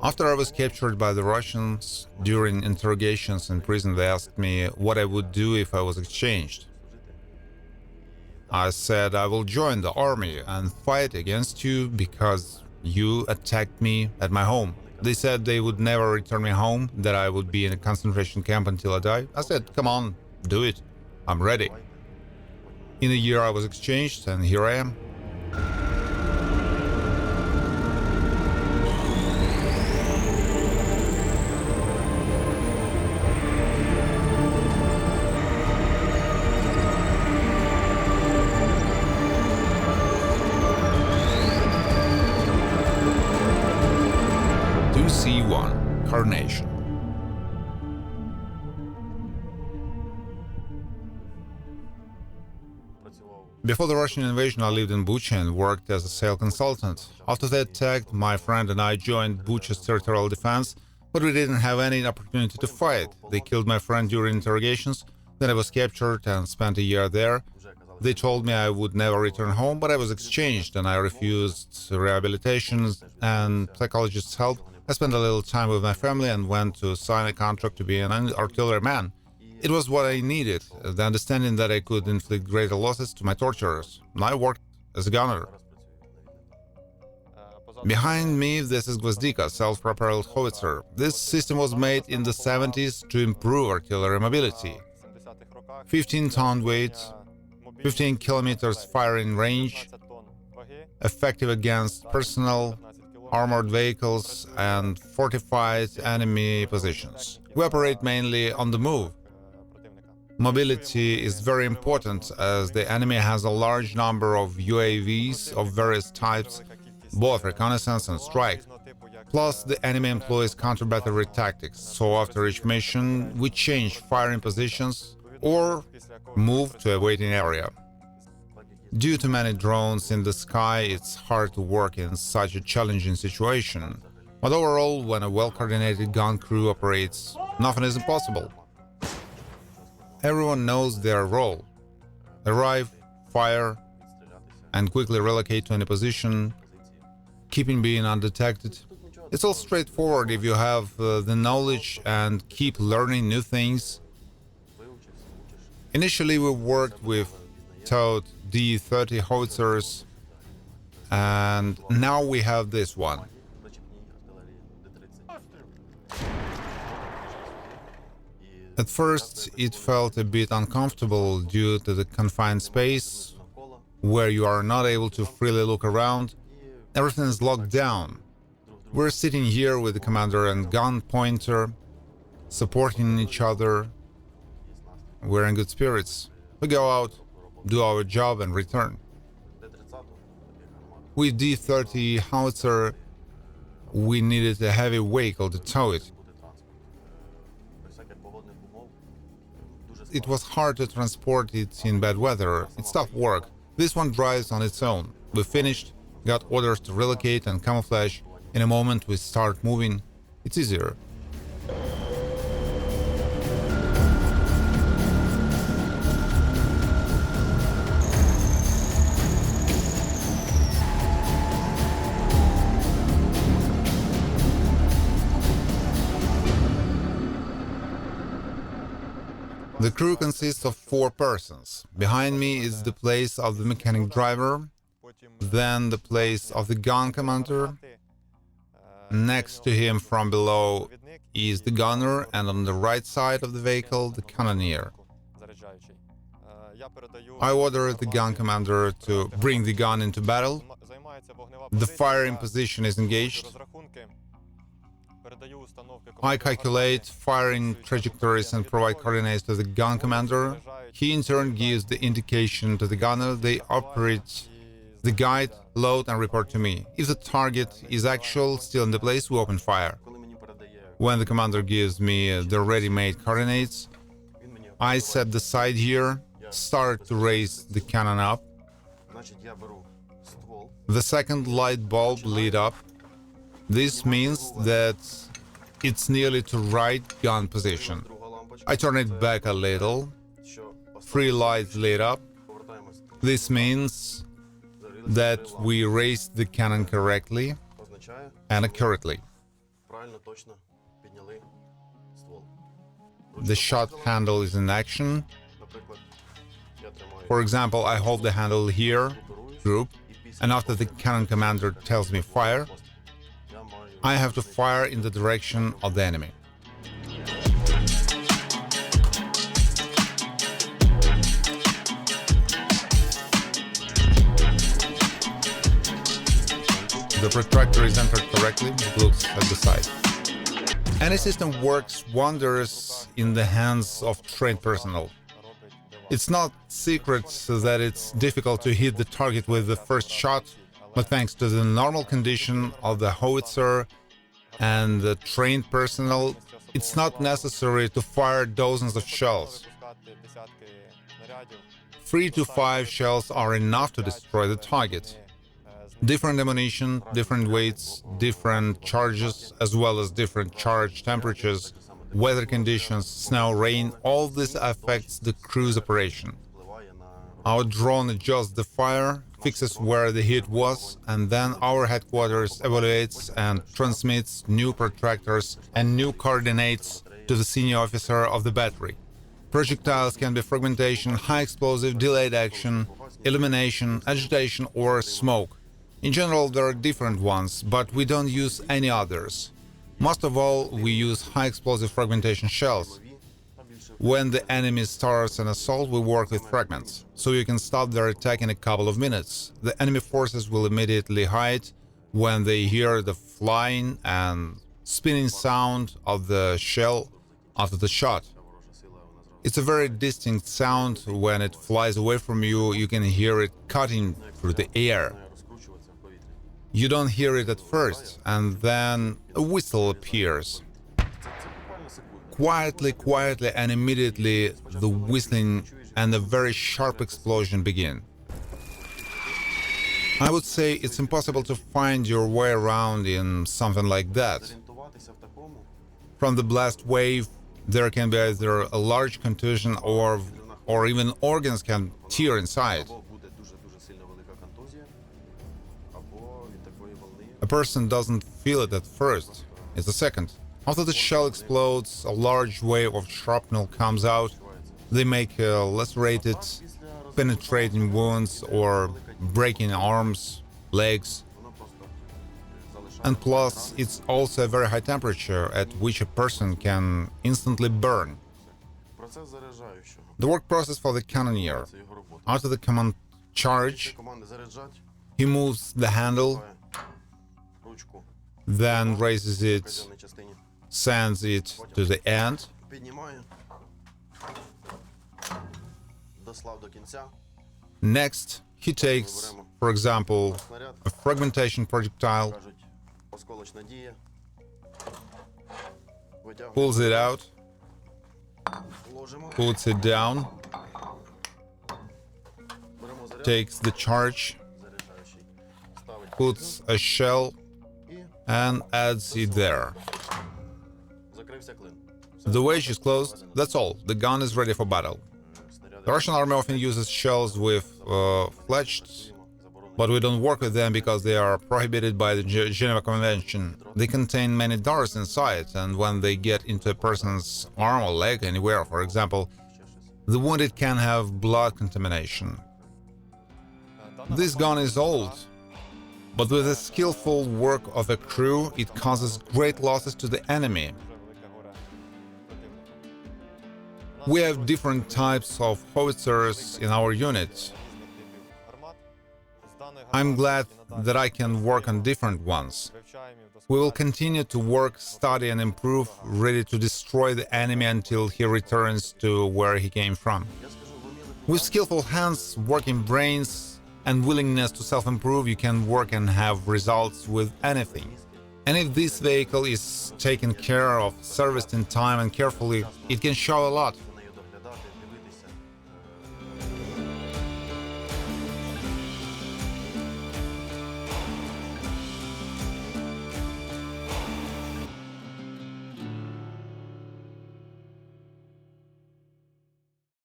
After I was captured by the Russians, during interrogations in prison, they asked me what I would do if I was exchanged. I said I will join the army and fight against you because you attacked me at my home. They said they would never return me home, that I would be in a concentration camp until I die. I said, come on, do it. I'm ready. In a year I was exchanged, and here I am. C1, Cornation. Before the Russian invasion, I lived in Bucha and worked as a sales consultant. After they attacked, my friend and I joined Bucha's territorial defense, but we didn't have any opportunity to fight. They killed my friend during interrogations, then I was captured and spent a year there. They told me I would never return home, but I was exchanged and I refused rehabilitation and psychologist's help. I spent a little time with my family and went to sign a contract to be an artilleryman. It was what I needed, the understanding that I could inflict greater losses to my torturers. I worked as a gunner. Behind me, this is Gvozdika, self-propelled howitzer. This system was made in the 70s to improve artillery mobility. 15-ton weight, 15 kilometers firing range, effective against personal, armored vehicles and fortified enemy positions. We operate mainly on the move. Mobility is very important as the enemy has a large number of UAVs of various types, both reconnaissance and strike. Plus, the enemy employs counter-battery tactics, so after each mission, we change firing positions or move to a waiting area. Due to many drones in the sky, it's hard to work in such a challenging situation. But overall, when a well-coordinated gun crew operates, nothing is impossible. Everyone knows their role. Arrive, fire, and quickly relocate to any position, keeping being undetected. It's all straightforward if you have the knowledge and keep learning new things. Initially, we worked with towed D-30 howitzers, and now we have this one. At first, it felt a bit uncomfortable due to the confined space, where you are not able to freely look around. Everything is locked down. We're sitting here with the commander and gun pointer, supporting each other. We're in good spirits. We go out, do our job and return. With D-30 howitzer, we needed a heavy vehicle to tow it. It was hard to transport it in bad weather. It's tough work. This one drives on its own. We finished, got orders to relocate and camouflage. In a moment we start moving. It's easier. The crew consists of 4 persons. Behind me is the place of the mechanic driver, then the place of the gun commander. Next to him from below is the gunner, and on the right side of the vehicle, the cannoneer. I order the gun commander to bring the gun into battle. The firing position is engaged. I calculate firing trajectories and provide coordinates to the gun commander. He in turn gives the indication to the gunner. They operate the guide, load and report to me. If the target is actual, still in the place, we open fire. When the commander gives me the ready-made coordinates, I set the sight here, start to raise the cannon up. The second light bulb lit up. This means that it's nearly to right gun position. I turn it back a little. 3 lights lit up. This means that we raised the cannon correctly and accurately. The shot handle is in action. For example, I hold the handle here, group, and after the cannon commander tells me fire, I have to fire in the direction of the enemy. The protractor is entered correctly, it looks at the side. Any system works wonders in the hands of trained personnel. It's not secret that it's difficult to hit the target with the first shot, but thanks to the normal condition of the howitzer and the trained personnel, it's not necessary to fire dozens of shells. 3 to 5 shells are enough to destroy the target. Different ammunition, different weights, different charges, as well as different charge temperatures, weather conditions, snow, rain, all this affects the cruise operation. Our drone adjusts the fire, fixes where the hit was, and then our headquarters evaluates and transmits new protractors and new coordinates to the senior officer of the battery. Projectiles can be fragmentation, high explosive, delayed action, illumination, agitation, or smoke. In general, there are different ones, but we don't use any others. Most of all, we use high-explosive fragmentation shells. When the enemy starts an assault, we work with fragments, so you can stop their attack in a couple of minutes. The enemy forces will immediately hide when they hear the flying and spinning sound of the shell after the shot. It's a very distinct sound. When it flies away from you, you can hear it cutting through the air. You don't hear it at first, and then a whistle appears. Quietly, and immediately the whistling and a very sharp explosion begin. I would say it's impossible to find your way around in something like that. From the blast wave, there can be either a large contusion or even organs can tear inside. A person doesn't feel it at first, it's a second. After the shell explodes, a large wave of shrapnel comes out. They make lacerated, penetrating wounds or breaking arms, legs. And plus, it's also a very high temperature at which a person can instantly burn. The work process for the cannoneer. After the command charge, he moves the handle, then raises it, sends it to the end, next he takes, for example, a fragmentation projectile, pulls it out, puts it down, takes the charge, puts a shell and adds it there. The wedge is closed, that's all, the gun is ready for battle. The Russian army often uses shells with fletched, but we don't work with them because they are prohibited by the Geneva Convention. They contain many darts inside, and when they get into a person's arm or leg, anywhere, for example, the wounded can have blood contamination. This gun is old, but with the skillful work of a crew, it causes great losses to the enemy. We have different types of howitzers in our unit. I'm glad that I can work on different ones. We will continue to work, study and improve, ready to destroy the enemy until he returns to where he came from. With skillful hands, working brains, and willingness to self-improve, you can work and have results with anything. And if this vehicle is taken care of, serviced in time and carefully, it can show a lot.